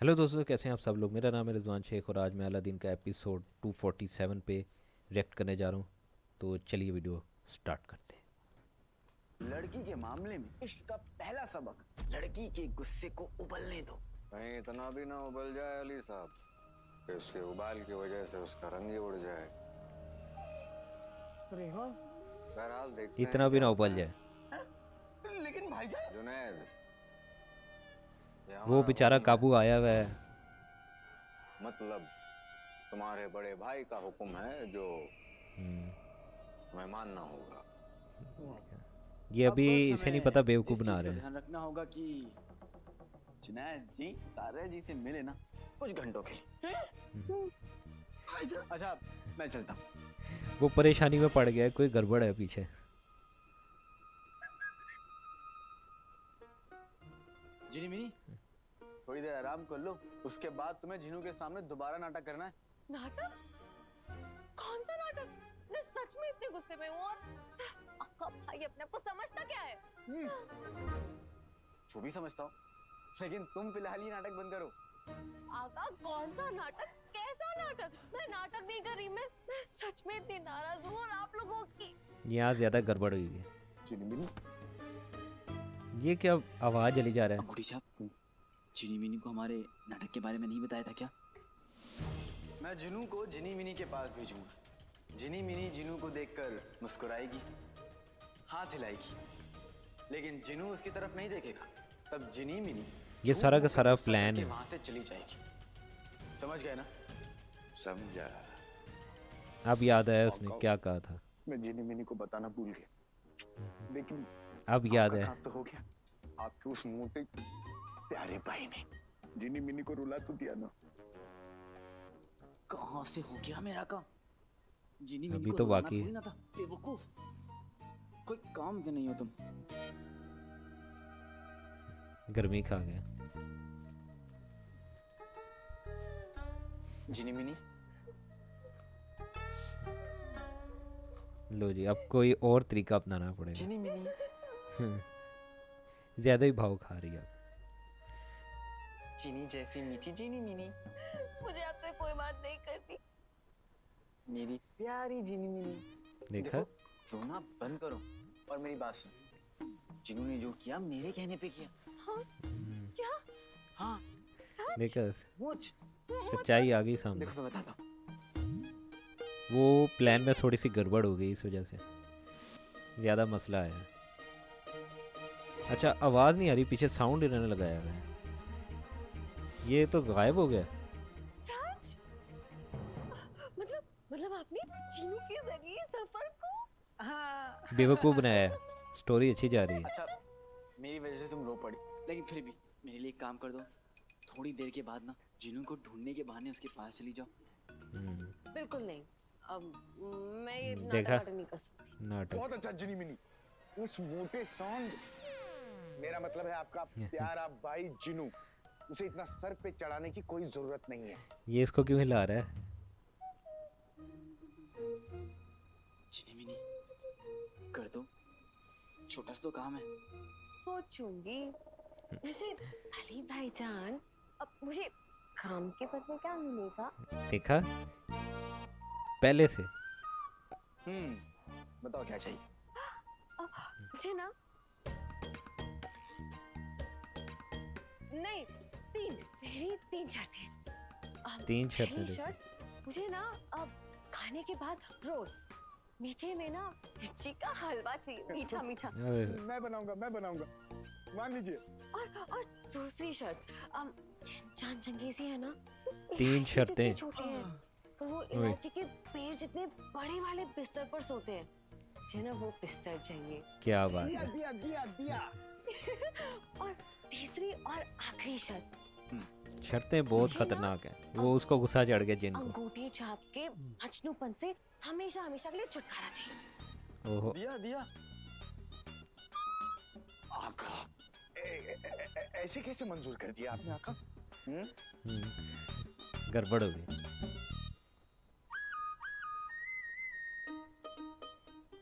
Hello दोस्तों, कैसे हैं आप सब लोग। मेरा नाम है रिजवान शेख और आज मैं अलादीन का एपिसोड 247 पे रिएक्ट करने जा रहा हूँ। तो चलिए वीडियो स्टार्ट करते हैं। लड़की के मामले में इश्क का पहला सबक, लड़की के गुस्से को उबलने दो। कहीं इतना भी ना उबल जाए अली साहब कि उसके उबाल की वजह से उसका रंग ही उड़ जाए। अरे हाँ, बहरहाल देखते हैं इतना भी क्या ना होता उबल है। जाए। लेकिन भाईजान जुनैद, ये वो हमारा बेचारा हुक्म है। काबू आया हुआ है। मतलब तुम्हारे बड़े भाई का हुक्म है जो मैं मानना होगा। ये अब अभी बस इसे नहीं हमें पता बेवकूफ़ इस बना चीज का रहे हैं। ध्यान रखना होगा कि जुनैद जी तारा जी से मिले ना कुछ घंटों के लिए। अच्छा, मैं चलता हूँ। वो परेशानी में पड़ गया है, कोई गड़बड़ है पीछे। जिनी मिनी, थोड़ी देर आराम कर लो, उसके बाद तुम्हें जिनू के सामने दोबारा नाटक करना है। नाटक? कौन सा नाटक? मैं सच में इतने गुस्से में हूँ और आपका भाई अपने आप को समझता क्या है? जो भी समझता हूँ, लेकिन तुम फिलहाल ही नाटक बंद करो। आका, कौन सा नाटक? कैसा नाटक? मैं नाटक नहीं कर रही। मैं सच में इतनी नाराज हूँ और आप लोगों की। यहाँ ज़्यादा गड़बड़ हुई है। जिनी मिनी, ये क्या आवाज़ चली जा रहा है। अंगूठी साहब, जिनी मिनी को हमारे नाटक के बारे में नहीं बताया था क्या? मैं जिनू को जिनी मिनी के पास भेजूंगा। जिनी मिनी जिनू को देखकर मुस्कुराएगी, हाथ हिलाएगी, लेकिन जिनू उसकी तरफ नहीं देखेगा। तब जिनी मिनी ये सारा का सारा गुस्सा प्लान करके है। वहां से चली जाएगी। समझ गए ना? समझा। अब याद आया उसने क्या कहा था। मैं जिनी मिनी को बताना भूल गया, लेकिन अब याद आपका है। काम तो हो गया। आपके उस मोटे प्यारे भाई ने जिनी मिनी को रुला तो दिया ना। कहां से हो गया मेरा काम? जिनी मिनी अभी को तो रुलाना बाकी थोड़ी ना था, बेवकूफ। कोई काम के नहीं हो तुम। गर्मी खा गया। जिनी मिनी, लो जी, अब कोई और तरीका अपनाना पड़ेगा। जिनी मिनी, ज़्यादा ही भाव खा रही है अब। चीनी जैसी मीठी जिनी मिनी, मुझे आपसे कोई बात नहीं करनी। मेरी प्यारी जिनी मिनी। देखा। देखो, रोना बंद करो और मेरी बात सुन। जिनू ने जो किया मेरे कहने पे किया। हाँ? क्या? हाँ, सच? देखा, मुझ सच्चाई आ गई सामने। देखो, मैं बताता हूँ। वो प्लान में थोड़ी सी गड़बड़ हो गई, इस वजह से ज़्यादा मसला आया। अच्छा, आवाज़ नहीं आ रही, पीछे साउंड इन्होंने लगाया हुआ है। ये तो गायब हो गया। सच? मतलब आपने चीनू के जरिए सफर को। हाँ। बेवकूफ़ बनाया है। स्टोरी अच्छी जा रही है। अच्छा, मेरी वजह से तुम रो पड़ी, लेकिन फिर भी मेरे लिए एक काम कर दो। थोड़ी देर के बाद ना जिनू को ढूंढने के बहाने उसके पास चली जाओ। बिल्कुल नहीं। अब मैं ये नाटक देखा? वाटक नहीं कर सकती। नाटक। बहुत अच्छा जिनी मिनी, उस मोटे सांड, मेरा मतलब है आपका प्यारा भाई जिनू, उसे इतना सर पे चढ़ाने की कोई जरूरत नहीं है। ये इसको क्यों हिला रहा है। जिनी मिनी, कर दो, छोटा सा तो काम है। सोचूंगी। वैसे अली भाईजान, अब मुझे काम के बदले क्या मिलेगा? देखा, पहले से। बताओ क्या चाहिए? मुझे ना नहीं, मेरी तीन शर्तें। तीन शर्तें पहली देखो। शर्त, मुझे ना अब खाने के बाद रोज मीठे में ना मिर्ची का हलवा चाहिए, मीठा मीठा। ओए, मैं बनाऊंगा, मान लीजिए। और दूसरी शर्त, चांद चंगेजी है ना, तीन इलायची शर्तें। जितने छोटे हैं, पर वो इलायची के पेड़ जितने बड़े वाले बिस्तर पर सोते हैं। मुझे ना वो बिस्तर चाहिए। क्या बात दिया है। दिया दिया दिया। और तीसरी और आखिरी शर्त, शर्तें बहुत मुझे ना खतरनाक हैं। वो उसको गुस्सा चढ़ गया जिनको। अंगूठी छाप के मजनूपन से हमेशा हमेशा के लिए छुटकारा चाहिए। ओहो। दिया दिया। आका, ऐसे कैसे मंजूर कर दिया आपने आका? गड़बड़ हो गई।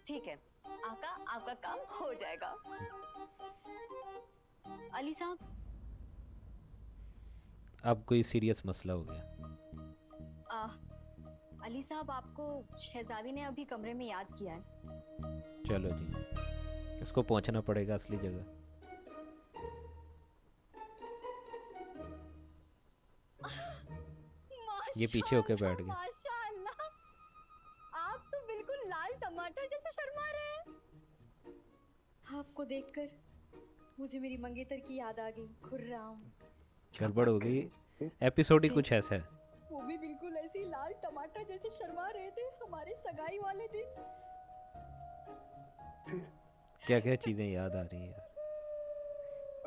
ठीक है आका, आपका काम हो जाएगा। अली साहब, अब कोई सीरियस मसला हो गया। आ, अली साहब, आपको शहजादी ने अभी कमरे में याद किया है। चलो जी, इसको पहुंचना पड़ेगा असली जगह। ये पीछे होके बैठ गया। माशाल्लाह, आप तो बिल्कुल लाल टमाटर जैसे शर्मा रहे हैं। आपको देखकर मुझे मेरी मंगेतर की याद आ गई। खुर्राम, गड़बड़ हो गई, एपिसोड ही कुछ ऐसा है। वो भी बिल्कुल ऐसे ही लाल टमाटर जैसे शर्मा रहे थे हमारे सगाई वाले दिन। क्या क्या चीज़ें याद आ रही हैं यार।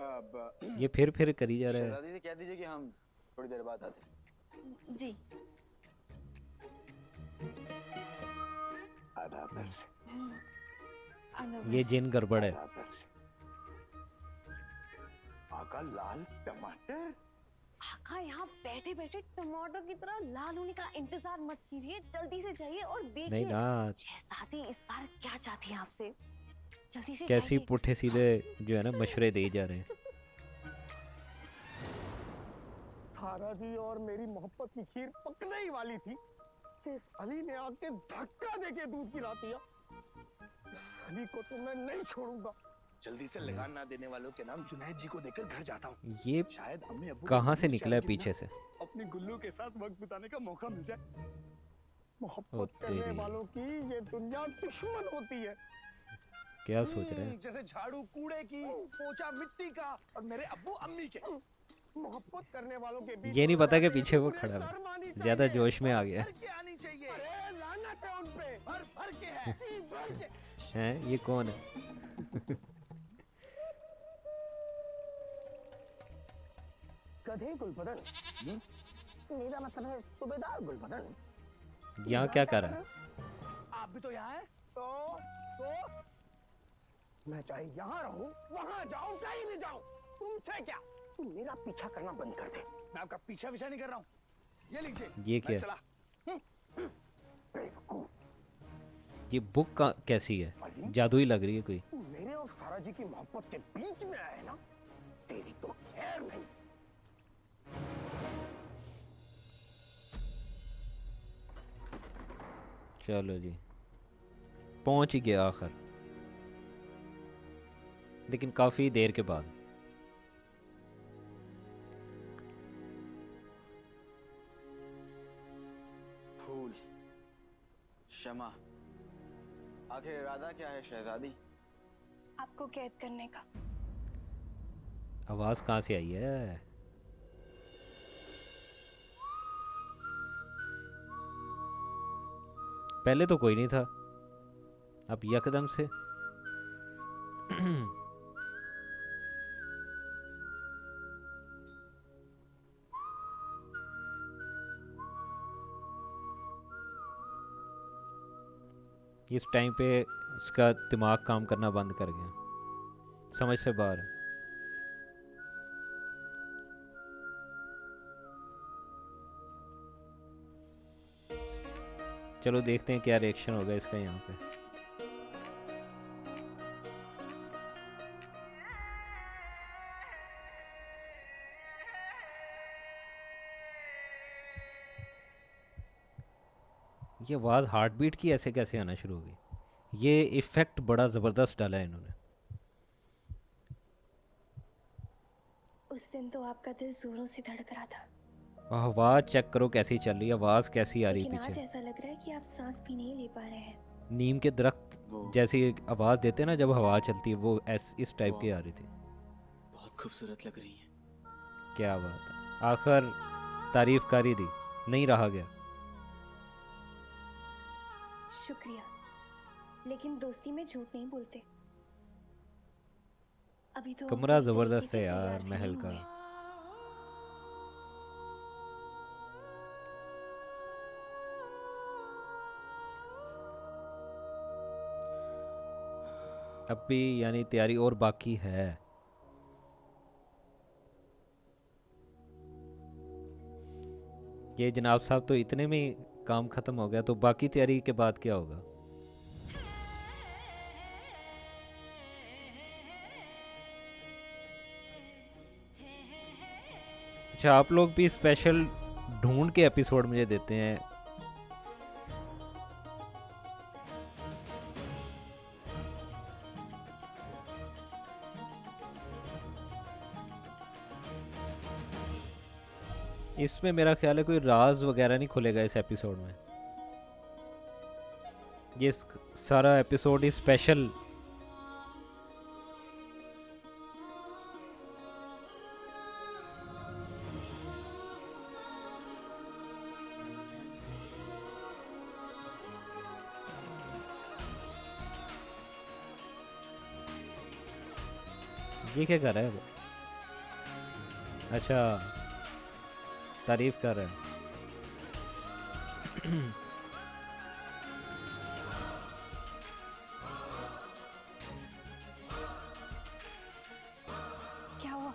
अब ये फिर करी जा रहा है। शहजादी से कह दीजिए कि हम थोड़ी देर बाद आते हैं। जी। आधा पैर से, ये जिन गड़बड़ है। आधा पैर से। आका लाल टमाटर। आका, यहाँ बैठे बैठे टमाटर की तरह लाल होने का इंतजार मत कीजिए, जल्दी से जाइए और नहीं देखिए ना, शहजादी इस बार क्या चाहती है आपसे। जल्दी से कैसी जाइए। पुठे सीधे जो है ना मशवरे दे जा रहे हैं। थारा जी और मेरी मोहब्बत की खीर पकने ही वाली थी कि इस अली ने आके धक्का देके दूध पिला दिया। इस अली को तो मैं नहीं छोड़ूंगा। जल्दी से लगान ना देने वालों के नाम जुनैद जी को देकर घर जाता हूँ। ये शायद अम्मी अब्बू कहाँ को से निकला है शायद पीछे से? अपनी गुल्लू के साथ वक्त बिताने का मौका मिल जाए। ओ मोहब्बत करने तेरी, वालों की ये दुनिया दुश्मन होती है। क्या सोच रहे हैं? जैसे झाड़ू कूड़े की, पोछा मिट्टी का और मेरे अब्बू अम्मी के। मोहब्बत करने वालों के बीच ये नहीं पता कि रहते पीछे वो पूरे खड़ा है, शर्मानी ज्यादा चाहिए। जोश में आ गया भर के आनी चाहिए। अरे लानत है उन पे। भर भर के है। भर के। हैं। ये कौन है? गधे गुलबदन। मेरा मतलब है सूबेदार गुलबदन। यहाँ क्या कर रहा है? आप भी तो यहाँ हैं? तो मैं चाहे यहाँ रहूं, वहाँ जाऊं, कहीं भी जाऊं, तुमसे क्या? तुम मेरा पीछा करना बंद कर दे। मैं आपका पीछा नहीं कर रहा हूँ। ये लीजिए। ये क्या है? चला। बेवकूफ। ये बुक का कैसी है? जादुई लग रही है कोई। मेरे और सारा जी की मोहब्बत के बीच में आए ना, तेरी तो खैर नहीं। चलो जी, पहुंच ही गया आखिर, लेकिन काफी देर के बाद। फूल, क्षमा, आखिर इरादा क्या है शहजादी? आपको कैद करने का। आवाज कहाँ से आई है? पहले तो कोई नहीं था, अब यकदम से। इस टाइम पे उसका दिमाग काम करना बंद कर गया, समझ से बाहर है। चलो देखते हैं क्या रिएक्शन होगा इसका यहाँ पे। ये आवाज़ हार्ट बीट की ऐसे कैसे आना शुरू हो गई? ये इफ़ेक्ट बड़ा ज़बरदस्त डाला है इन्होंने। उस दिन तो आपका दिल जोरों से धड़क रहा था, आवाज़ चेक करो कैसी चल रही है, आवाज़ कैसी आ रही है लेकिन आज पीछे। ऐसा लग रहा है कि आप सांस भी नहीं ले पा रहे हैं। नीम के दरख्त वो जैसी आवाज़ देते हैं ना जब हवा चलती है, वो इस टाइप की आ रही थी। बहुत खूबसूरत लग रही है। क्या बात है, आखिर तारीफ करी दी, नहीं रहा गया। शुक्रिया, लेकिन दोस्ती में झूठ नहीं बोलते। अभी तो हम कमरा पूरी ज़बरदस्त तरीके है से यार तैयार भी महल नहीं का। हुए। अब भी यानी तैयारी और बाकी है। ये जनाब साहब तो इतने में ही काम ख़त्म हो गया, तो बाकी तैयारी के बाद क्या होगा? अच्छा, आप लोग भी स्पेशल ढूंढ के एपिसोड मुझे देते हैं। इसमें मेरा ख्याल है कोई राज वगैरह नहीं खुलेगा इस एपिसोड में। ये सारा एपिसोड ही स्पेशल। ये क्या कर रहा है वो? अच्छा, तारीफ कर रहा है। क्या हुआ?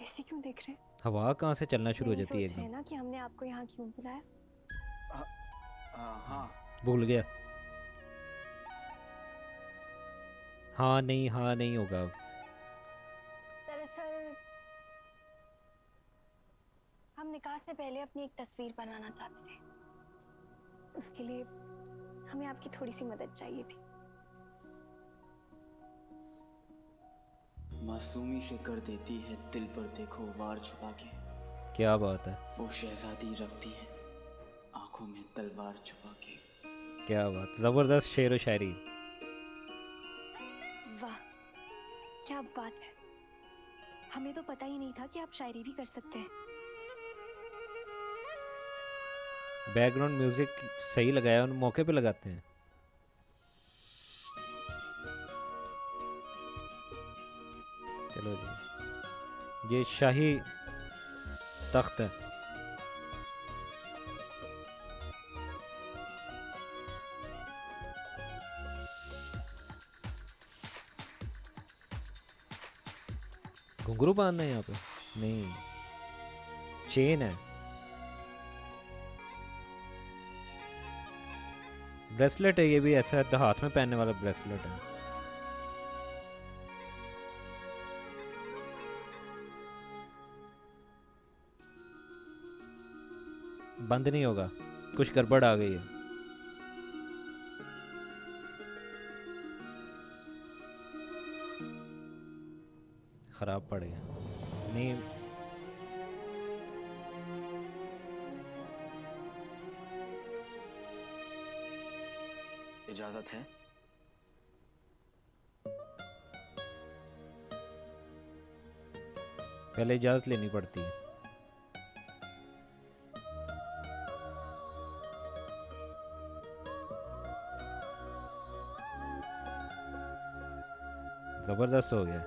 ऐसे क्यों देख रहे हैं? हवा कहाँ से चलना शुरू हो यही जाती है सोच रहे हैं एकदम? ना कि हमने आपको यहाँ क्यों बुलाया? हाँ भूल गया। हाँ नहीं होगा अब। दरअसल हम निकाह से पहले अपनी एक तस्वीर बनाना चाहते थे। उसके लिए हमें आपकी थोड़ी सी मदद चाहिए थी। मासूमी से कर देती है दिल पर देखो वार छुपा के। क्या बात है, वो शहजादी रखती है आंखों में तलवार छुपा के। क्या बात, जबरदस्त शेर व शायरी। वाह, क्या बात है। हमें तो पता ही नहीं था कि आप शायरी भी कर सकते हैं। बैकग्राउंड म्यूजिक सही लगाया, उन मौके पे लगाते हैं। चलो जी, ये शाही तख्त है। घुंघरू बांधना है यहाँ पे? नहीं, चेन है। ब्रेसलेट है ये भी, ऐसा है, हाथ में पहनने वाला ब्रेसलेट है। बंद नहीं होगा, कुछ गड़बड़ आ गई है। खराब पड़ गया। नहीं, इजाजत है? पहले इजाजत लेनी पड़ती है। जबरदस्त हो गया।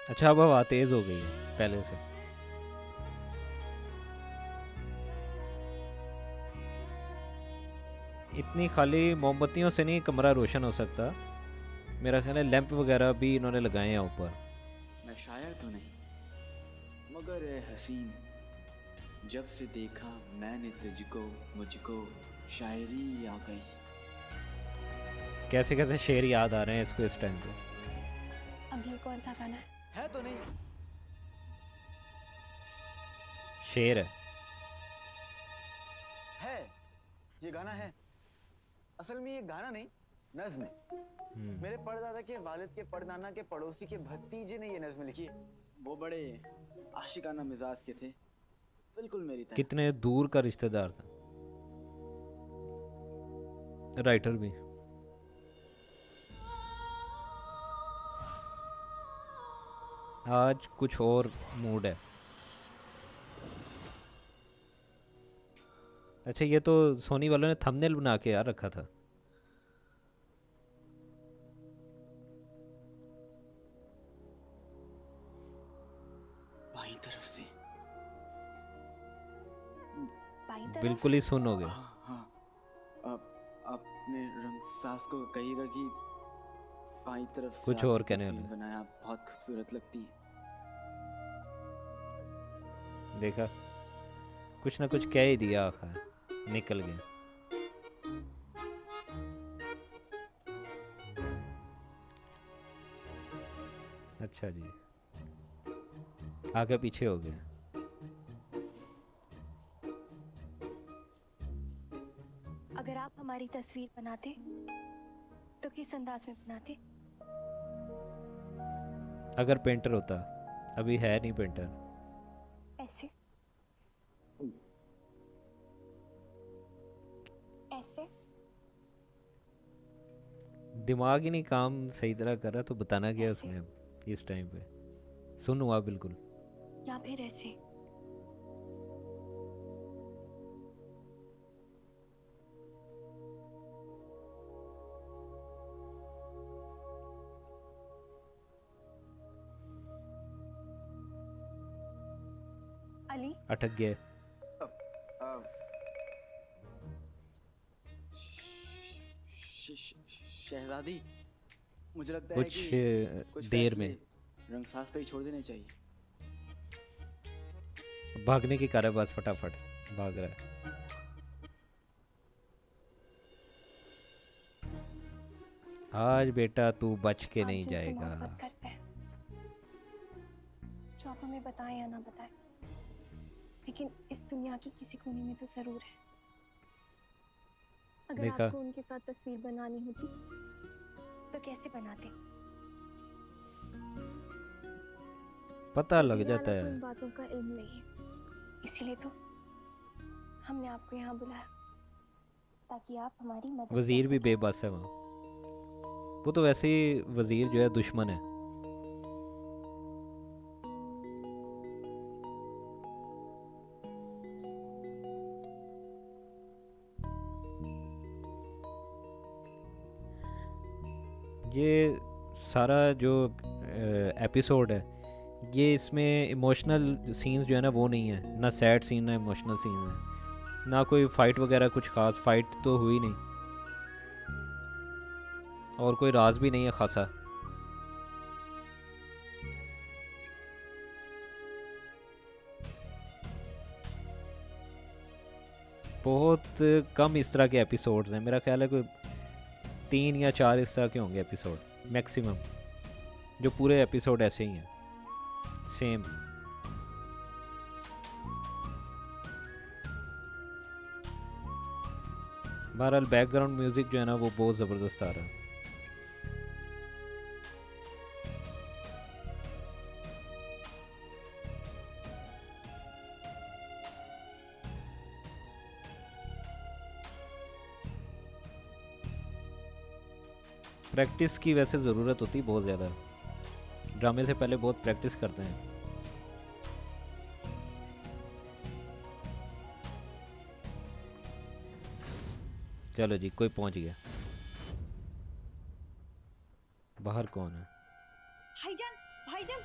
अच्छा, अब हवा तेज हो गई है पहले से। इतनी खाली मोमबत्तियों से नहीं कमरा रोशन हो सकता। मेरा ख्याल है लैंप वगैरह भी इन्होंने लगाए हैं ऊपर। मैं शायर तो नहीं मगर ए हसीन, जब से देखा मैंने तुझको मुझको शायरी आ गई। कैसे कैसे शेर याद आ रहे हैं इसको इस टाइम पे। अब ये कौन सा गाना है? है तो नहीं? शेर है। है, ये गाना है। असल में ये गाना नहीं, नज्म है। मेरे परदादा के वालिद के परदाना के पड़ोसी के भतीजे ने ये नज्म लिखी है। वो बड़े आशिकाना मिजाज के थे, बिल्कुल मेरी तरह। कितने दूर का रिश्तेदार था। राइटर भी। आज कुछ और मूड है। अच्छा, ये तो सोनी वालों ने थंबनेल बना के यार रखा था। बाईं तरफ से। बाईं तरफ? बिल्कुल ही सुन हो गए। हाँ हाँ, अब अपने रंग सास को कहिएगा कि बाईं तरफ से कुछ आपकी और कहने तस्वीर वाले। बनाया, बहुत खूबसूरत लगती है। देखा, कुछ ना कुछ कह ही दिया, आखिर निकल गया। अच्छा जी, आगे पीछे हो गया। अगर आप हमारी तस्वीर बनाते तो किस अंदाज में बनाते? अगर पेंटर होता, अभी है नहीं पेंटर। ऐसे ऐसे दिमाग ही नहीं काम सही तरह कर रहा, तो बताना क्या ऐसे? उसने अब इस टाइम पे। सुन हुआ बिल्कुल। या फिर ऐसे? अली, अटक गए। शहजादी, मुझे लगता है कुछ कि कुछ देर फैसले में रंगसाज पे ही छोड़ देने चाहिए। भागने की कार है, बस फटाफट भाग रहा है। आज बेटा तू बच के आप नहीं जिनसे जाएगा। मोहब्बत करते हैं, जो आप हमें बताएं या ना बताएं, लेकिन इस दुनिया की किसी कोने में तो जरूर है। अगर देखा? आपको उनके साथ तस्वीर बनानी होती तो कैसे बनाते? पता लग वजीर जाता आला को है। इन बातों का इल्म नहीं है, इसीलिए तो हमने आपको यहाँ बुलाया ताकि आप हमारी मदद वजीर कर भी सकें। बेबस है वहाँ। वो तो वैसे ही वजीर जो है दुश्मन है। ये सारा जो एपिसोड है, ये इसमें इमोशनल सीन्स जो है ना वो नहीं है, ना सैड सीन है, इमोशनल सीन है, ना कोई फाइट वगैरह। कुछ खास फाइट तो हुई नहीं, और कोई राज भी नहीं है खासा। बहुत कम इस तरह के एपिसोड्स हैं, मेरा ख्याल है कोई 3 या 4 इस तरह के होंगे एपिसोड मैक्सिमम, जो पूरे एपिसोड ऐसे ही हैं सेम। बहरहाल बैकग्राउंड म्यूजिक जो है ना वो बहुत ज़बरदस्त आ रहा है। प्रैक्टिस की वैसे ज़रूरत होती है बहुत ज़्यादा, ड्रामे से पहले बहुत प्रैक्टिस करते हैं। चलो जी, कोई पहुंच गया। बाहर कौन है? भाईजान, भाईजान।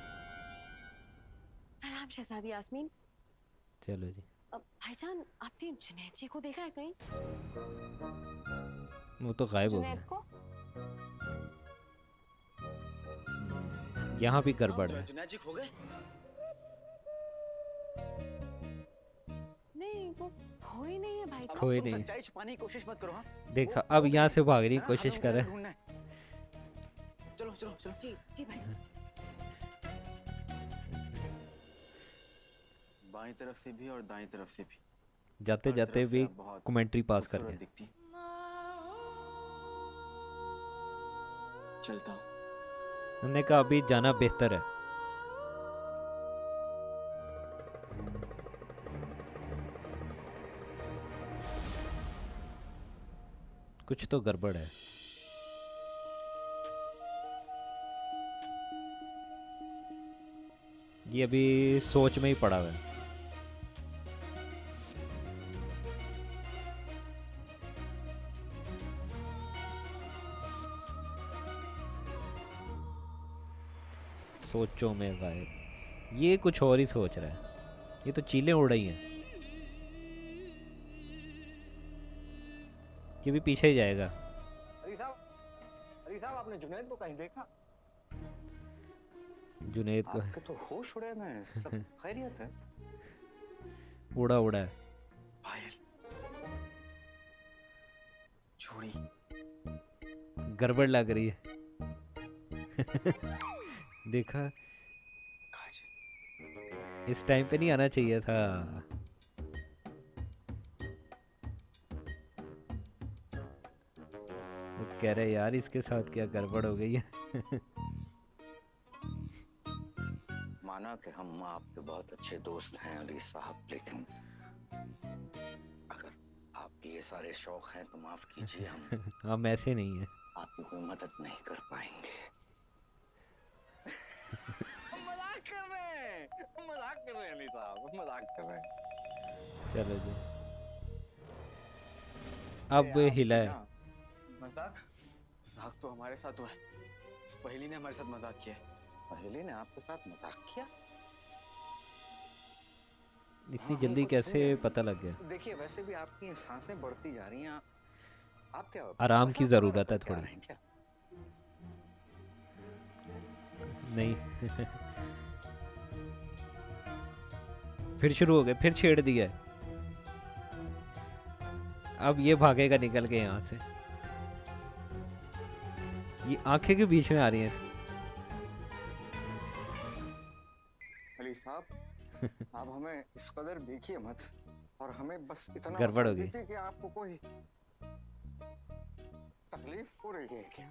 सलाम शहजादी यास्मीन। चलो जी। भाईजान, आपने जुनैद जी को देखा है कहीं? वो तो गायब हो जुनैद गया। को? यहाँ भी गड़बड़ है। जुनैद जी खो गए? नहीं, वो खोए नहीं है भाईजान। खोए तुम नहीं। सच्चाई छुपाने की कोशिश मत करो। हाँ, देखा, वो अब गए यहाँ से भागने की है ना? कोशिश हमें कर उन्हें रहे हैं। ढूंढना है। चलो चलो चलो। जी जी भाई। बाईं तरफ से भी और दाईं तरफ से भी। जाते हर जाते तरफ से भी आप बहुत कमेंट्री पास कर खूबसूरत गए। दिखती हैं। चलता हूँ। उन्होंने कहा अभी जाना बेहतर है। कुछ तो गड़बड़ है। ये अभी सोच में ही पड़ा हुआ है। सोचों में गायब। ये कुछ और ही सोच रहा है। ये तो चीलें उड़ रही हैं। ये भी पीछे ही जाएगा। अली साहब आपने जुनैद को कहीं देखा? जुनैद को आपके तो होश उड़े में सब खैरियत है। उड़ा उड़ा है। पायल, चूड़ी। गड़बड़ लग रही है। देखा, काजल, इस टाइम पे नहीं आना चाहिए था। वो कह रहे यार इसके साथ क्या गड़बड़ हो गई है। माना कि हम आपके बहुत अच्छे दोस्त हैं अली साहब, लेकिन अगर आपके ये सारे शौक हैं तो माफ कीजिए, हम हम ऐसे नहीं है। आपकी कोई मदद नहीं कर पाएंगे। मजाक कर रहे हैं, मजाक कर रहे हैं अली साहब, मजाक कर रहे हैं। चलो जी, अब हिला है। मजाक मजाक तो हमारे साथ हुआ है। इस पहेली ने हमारे साथ मजाक किया है। पहले ने आपके साथ मजाक किया? इतनी हाँ, जल्दी कुछ कैसे समझे। पता लग गया? देखिए वैसे भी आपकी सांसें बढ़ती जा रही हैं, आप क्या आराम की मजाक ज़रूरत है करके आ थोड़ी। रहे हैं क्या? नहीं। फिर शुरू हो गए, फिर छेड़ दिया है। अब ये भागेगा निकल के यहाँ से। ये आंखें के बीच में आ रही हैं। अली साहब आप हमें इस कदर देखिए मत, और हमें बस इतना गड़बड़ बता हो गई। दीजिए कि आपको कोई तकलीफ हो रही है क्या?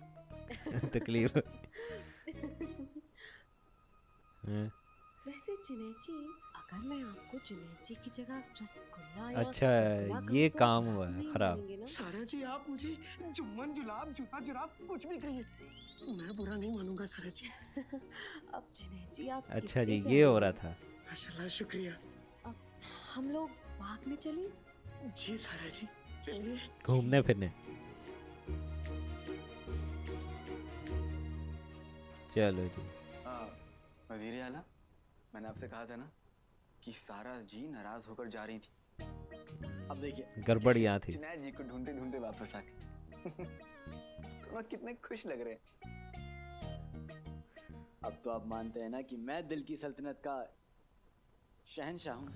तकलीफ। हाँ, वैसे जुनैजी, अगर मैं आपको जुनैजी की जगह रसगुल्ला या अच्छा रसगुल्ला कहूं ये तो काम आप हुआ है नहीं खराब। मानेंगे ना? सारा जी आप मुझे जुम्मन जुलाब जूता जुराब कुछ भी कहिए, मैं बुरा नहीं मानूंगा सारा जी। अब जुनैजी आप अच्छा जी, कितने ये हो प्यारे रहा हैं। था। माशाल्लाह, शुक्रिया। अब हम लोग बाग में चलें? जी सारा जी, चलिए। घूमने फिरने। चलो जी। हाँ वजीर आला, मैंने आपसे कहा था ना कि सारा जी नाराज होकर जा रही थी। अब देखिए गड़बड़ यहाँ थी। जुनैद जी को ढूंढते ढूंढते वापस आ गए। दोनों कितने खुश लग रहे हैं। अब तो आप मानते हैं ना कि मैं दिल की सल्तनत का शहंशाह हूँ।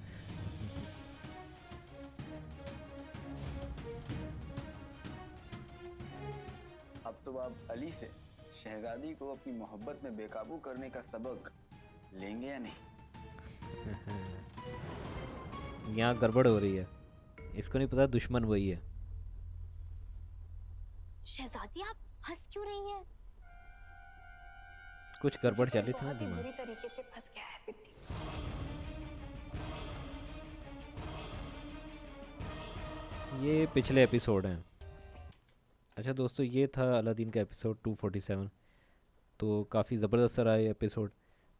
अब तो आप अली से शहजादी को अपनी मोहब्बत में बेकाबू करने का सबक लेंगे या नहीं? यहाँ गड़बड़ हो रही है। इसको नहीं पता दुश्मन वही है। शहजादी आप हंस क्यों रही हैं? कुछ गड़बड़ चल रही थी ना बहुत ही दिमाग। बुरी तरीके से फंस गया है बिट्टी। ये पिछले एपिसोड हैं। अच्छा दोस्तों, ये था अलादीन का एपिसोड 247। तो काफ़ी ज़बरदस्त रहा ये एपिसोड।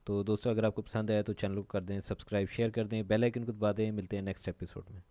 तो दोस्तों, अगर आपको पसंद आया तो चैनल को कर दें सब्सक्राइब, शेयर कर दें, बेल आइकन को दबा दें। मिलते हैं नेक्स्ट एपिसोड में।